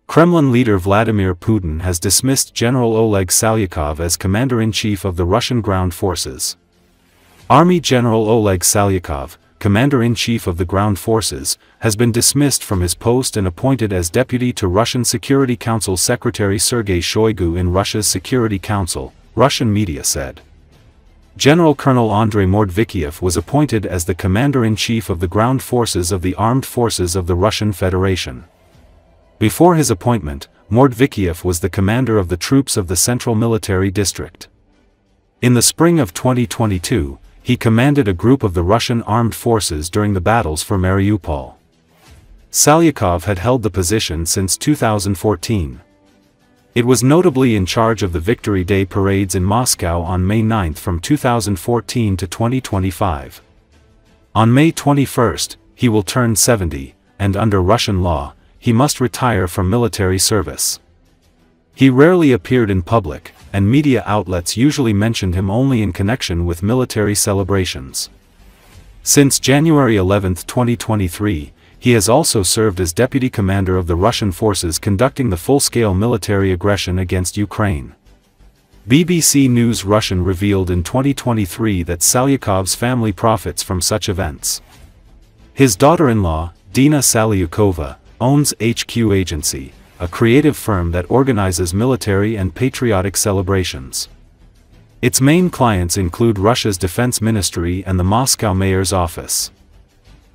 Kremlin leader Vladimir Putin has dismissed General Oleg Salyukov as commander-in-chief of the Russian ground forces. Army General Oleg Salyukov, commander-in-chief of the ground forces, has been dismissed from his post and appointed as deputy to Russian Security Council Secretary Sergei Shoigu in Russia's Security Council, Russian media said. General Colonel Andrey Mordvichyov was appointed as the commander-in-chief of the ground forces of the Armed Forces of the Russian Federation. Before his appointment, Mordvichyov was the commander of the troops of the Central Military District. In the spring of 2022, he commanded a group of the Russian armed forces during the battles for Mariupol. Salyukov had held the position since 2014. It was notably in charge of the Victory Day parades in Moscow on May 9 from 2014 to 2025. On May 21, he will turn 70, and under Russian law, he must retire from military service. He rarely appeared in public, and media outlets usually mentioned him only in connection with military celebrations. Since January 11, 2023, he has also served as deputy commander of the Russian forces conducting the full-scale military aggression against Ukraine. BBC News Russian revealed in 2023 that Salyukov's family profits from such events. His daughter-in-law, Dina Salyukova, owns HQ Agency, a creative firm that organizes military and patriotic celebrations. Its main clients include Russia's Defense Ministry and the Moscow Mayor's office.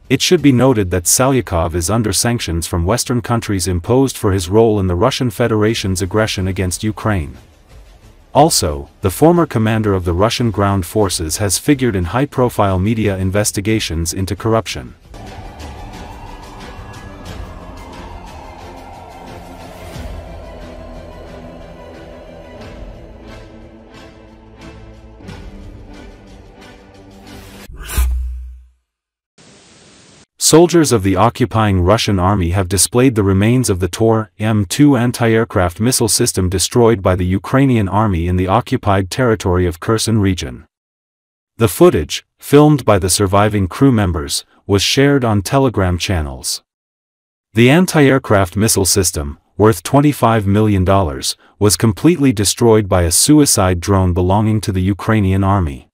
It should be noted that Salyukov is under sanctions from Western countries imposed for his role in the Russian Federation's aggression against Ukraine. Also, the former commander of the Russian ground forces has figured in high-profile media investigations into corruption. Soldiers of the occupying Russian army have displayed the remains of the Tor-M2 anti-aircraft missile system destroyed by the Ukrainian army in the occupied territory of Kherson region. The footage, filmed by the surviving crew members, was shared on Telegram channels. The anti-aircraft missile system, worth $25 million, was completely destroyed by a suicide drone belonging to the Ukrainian army.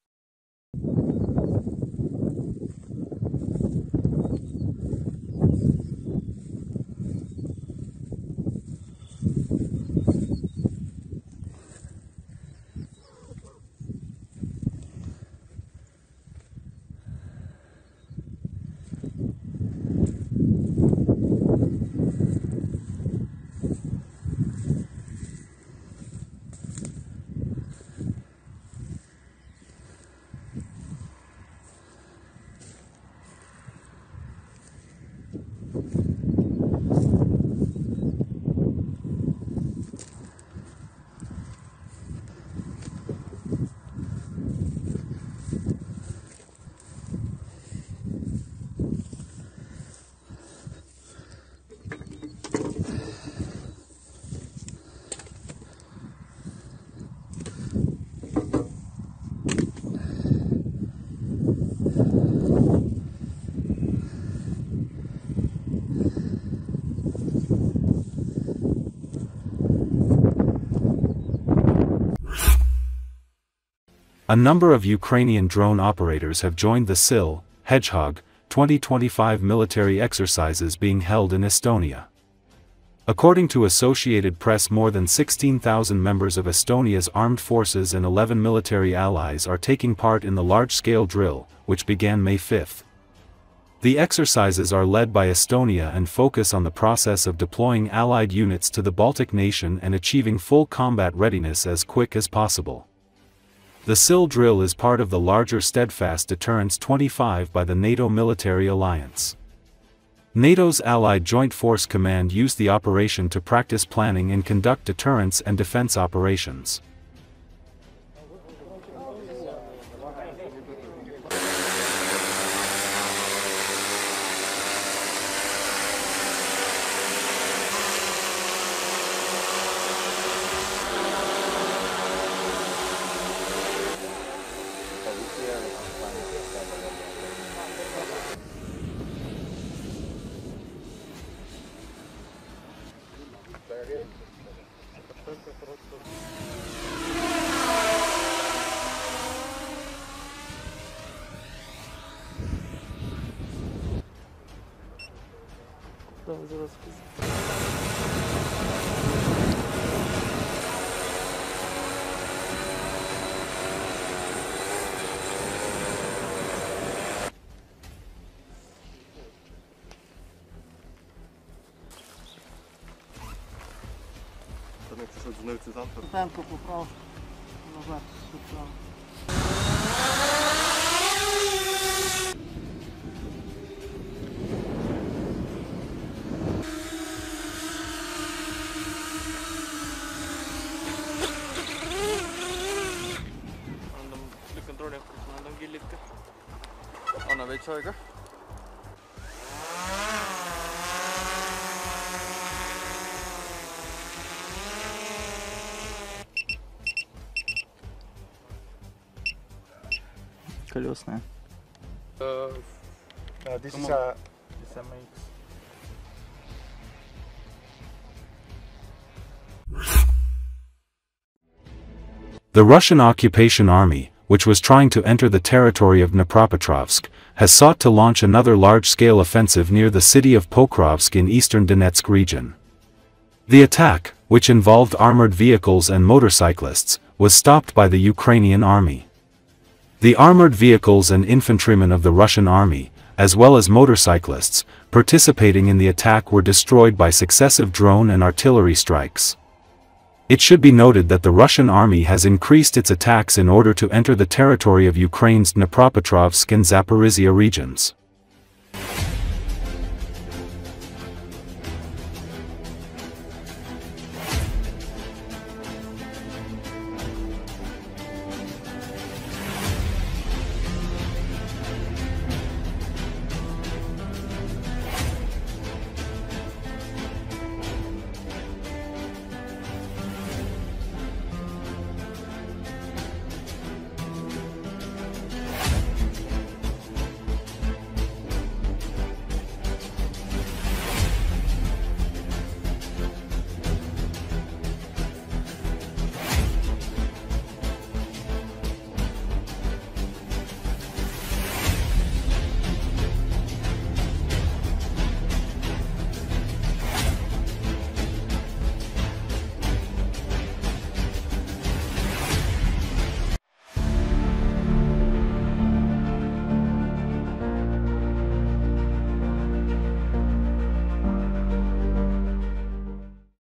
A number of Ukrainian drone operators have joined the SIL, Hedgehog, 2025 military exercises being held in Estonia. According to Associated Press, more than 16,000 members of Estonia's armed forces and 11 military allies are taking part in the large-scale drill, which began May 5. The exercises are led by Estonia and focus on the process of deploying allied units to the Baltic nation and achieving full combat readiness as quick as possible. The SIL drill is part of the larger Steadfast Deterrence 25 by the NATO military alliance. NATO's Allied Joint Force Command used the operation to practice planning and conduct deterrence and defense operations. Танку поправ назад. Для контроля надо гелитка. Она ведь Shoigu. Колесная. This is a mix. The Russian occupation army, which was trying to enter the territory of Dnipropetrovsk, has sought to launch another large-scale offensive near the city of Pokrovsk in eastern Donetsk region. The attack, which involved armored vehicles and motorcyclists, was stopped by the Ukrainian army. The armored vehicles and infantrymen of the Russian army, as well as motorcyclists, participating in the attack were destroyed by successive drone and artillery strikes. It should be noted that the Russian army has increased its attacks in order to enter the territory of Ukraine's Dnipropetrovsk and Zaporizhia regions.